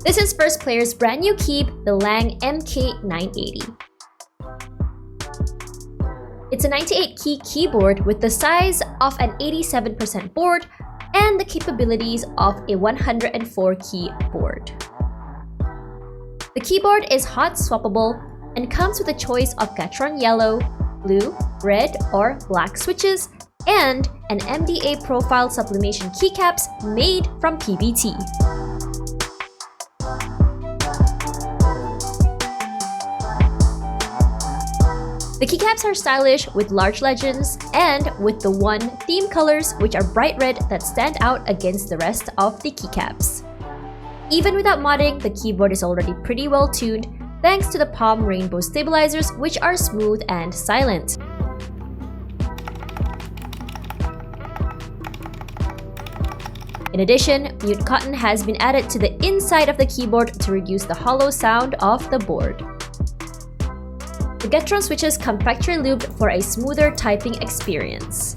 This is First Player's brand new key, the Lang MK980. It's a 98-key keyboard with the size of an 87% board and the capabilities of a 104-key board. The keyboard is hot-swappable and comes with a choice of Gateron yellow, blue, red, or black switches and an MDA profile sublimation keycaps made from PBT. The keycaps are stylish with large legends and with the one theme colors which are bright red that stand out against the rest of the keycaps. Even without modding, the keyboard is already pretty well tuned thanks to the Palm Rainbow stabilizers which are smooth and silent. In addition, mute cotton has been added to the inside of the keyboard to reduce the hollow sound of the board. The Gateron Switches come factory lubed for a smoother typing experience.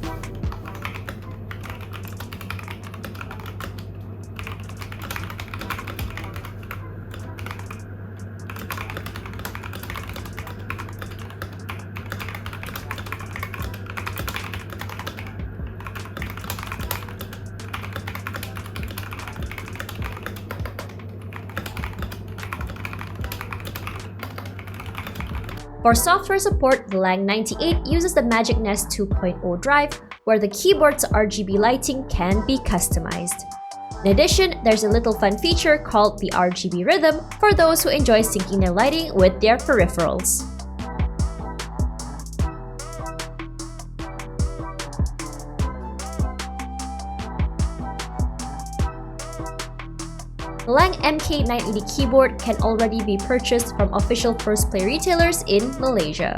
For software support, the Lang 98 uses the Magic Nest 2.0 drive, where the keyboard's RGB lighting can be customized. In addition, there's a little fun feature called the RGB rhythm for those who enjoy syncing their lighting with their peripherals. The Lang MK980 keyboard can already be purchased from official First Player retailers in Malaysia.